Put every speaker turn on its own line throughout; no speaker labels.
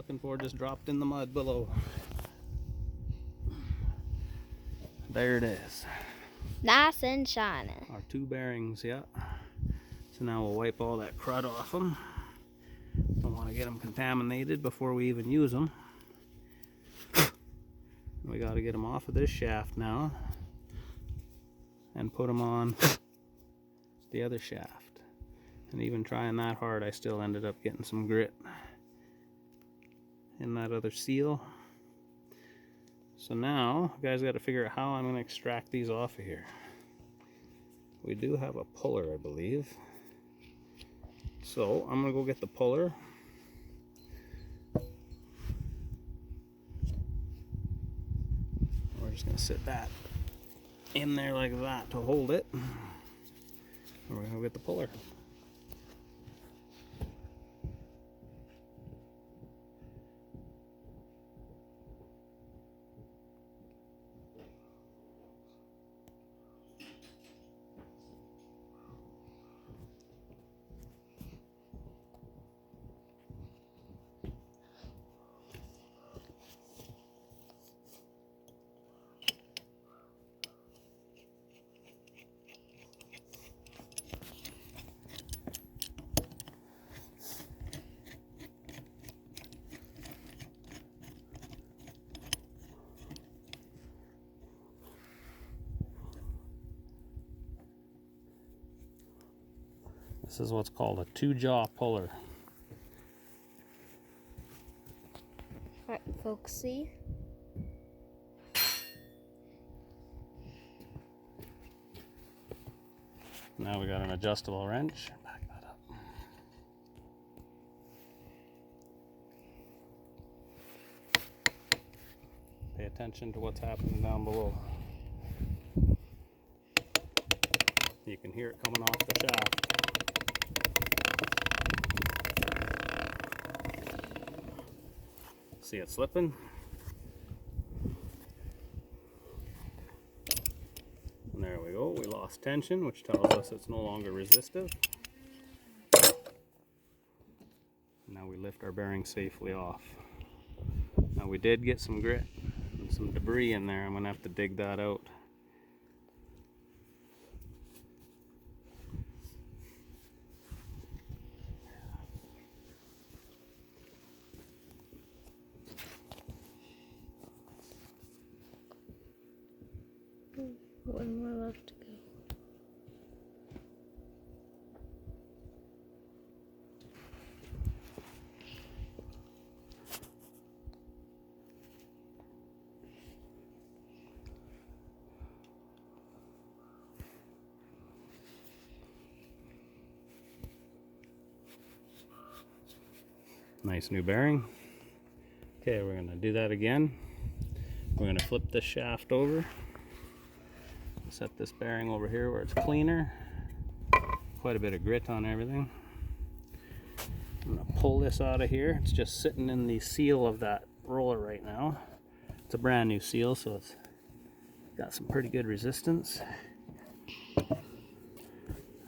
looking for just dropped in the mud below. There it is.
Nice and shiny.
Our two bearings, yeah. So now we'll wipe all that crud off them. Don't want to get them contaminated before we even use them. We got to get them off of this shaft now and put them on the other shaft. And even trying that hard, I still ended up getting some grit in that other seal. So now, you guys got to figure out how I'm going to extract these off of here. We do have a puller, I believe. So I'm going to go get the puller. We're just going to sit that in there like that to hold it. And we're going to go get the puller. This is what's called a two-jaw puller.
Alright, folks, see?
Now we got an adjustable wrench. Back that up. Pay attention to what's happening down below. You can hear it coming off the shaft. See it slipping? And there we go, we lost tension, which tells us it's no longer resistive. Now we lift our bearing safely off. Now we did get some grit and some debris in there. I'm going to have to dig that out.
One more left to go.
Nice new bearing. Okay, we're going to do that again. We're going to flip this shaft over. Set this bearing over here where it's cleaner. Quite a bit of grit on everything. I'm going to pull this out of here. It's just sitting in the seal of that roller right now. It's a brand new seal, so it's got some pretty good resistance.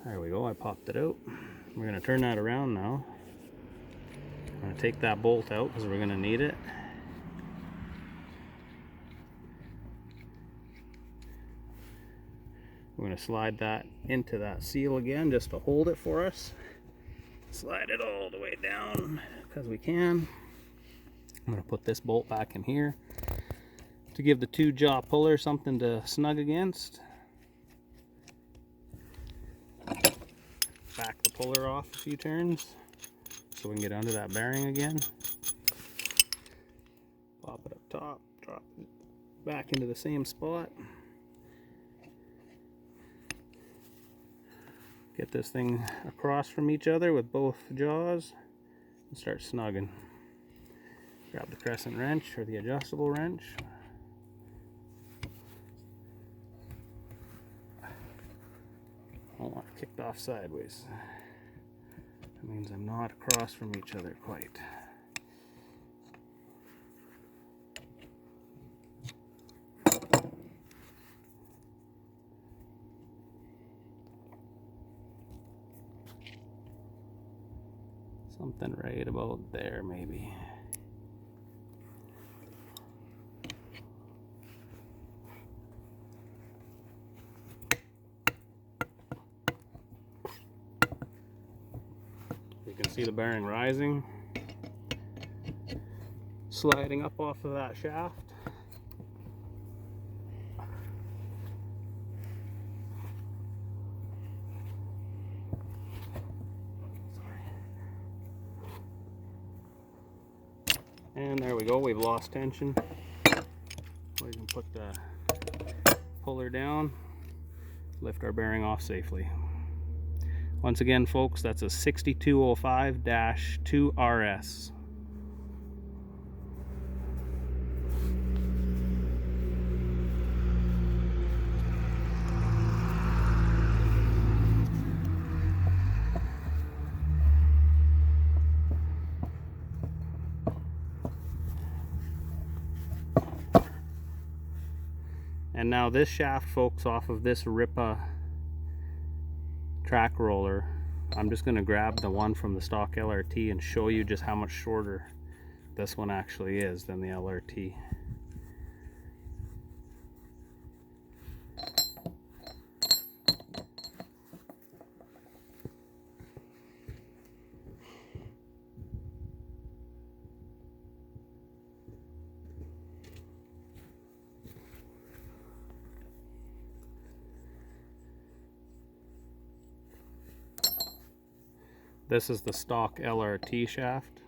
There we go, I popped it out. We're going to turn that around now. I'm going to take that bolt out because we're going to need it. We're going to slide that into that seal again just to hold it for us. Slide it all the way down because we can. I'm going to put this bolt back in here to give the two-jaw puller something to snug against. Back the puller off a few turns so we can get under that bearing again. Pop it up top, drop it back into the same spot. Get this thing across from each other with both jaws and start snugging. Grab the crescent wrench or the adjustable wrench. I don't want it kicked off sideways. That means I'm not across from each other quite. Something right about there, maybe. can see the bearing rising, sliding up off of that shaft. And there we go, we've lost tension. We can put the puller down, lift our bearing off safely. Once again, folks, that's a 6205-2RS. And now this shaft, folks, off of this Ripa track roller, I'm just going to grab the one from the stock LRT and show you just how much shorter this one actually is than the LRT. This is the stock LRT shaft.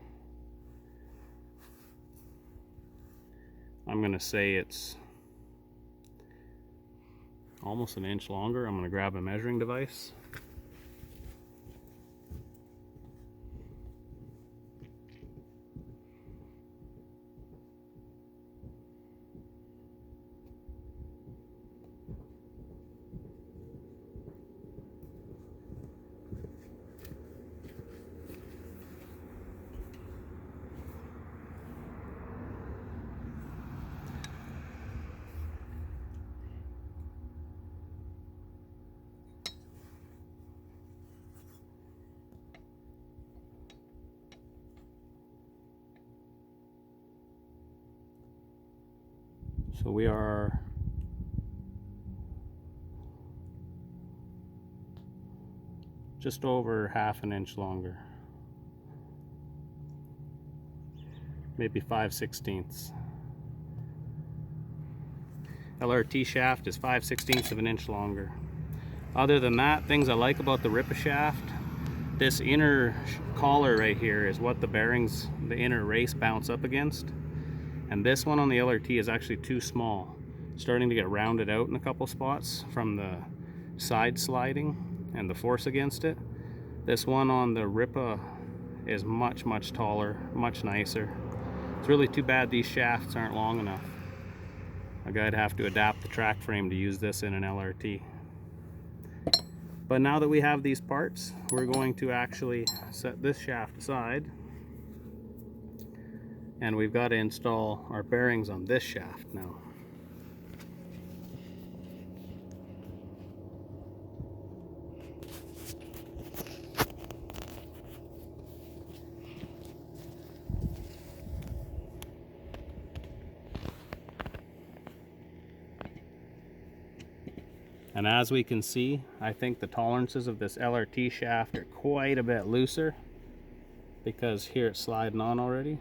I'm going to say it's almost an inch longer. I'm going to grab a measuring device. So we are just over half an inch longer, maybe 5/16. LRT shaft is 5/16 of an inch longer. Other than that, things I like about the Ripa shaft, this inner collar right here is what the bearings, the inner race bounce up against. And this one on the LRT is actually too small. Starting to get rounded out in a couple spots from the side sliding and the force against it. This one on the Ripa is much, much taller, much nicer. It's really too bad these shafts aren't long enough. A guy'd have to adapt the track frame to use this in an LRT. But now that we have these parts, we're going to actually set this shaft aside. And we've got to install our bearings on this shaft now. And as we can see, I think the tolerances of this LRT shaft are quite a bit looser, because here it's sliding on already.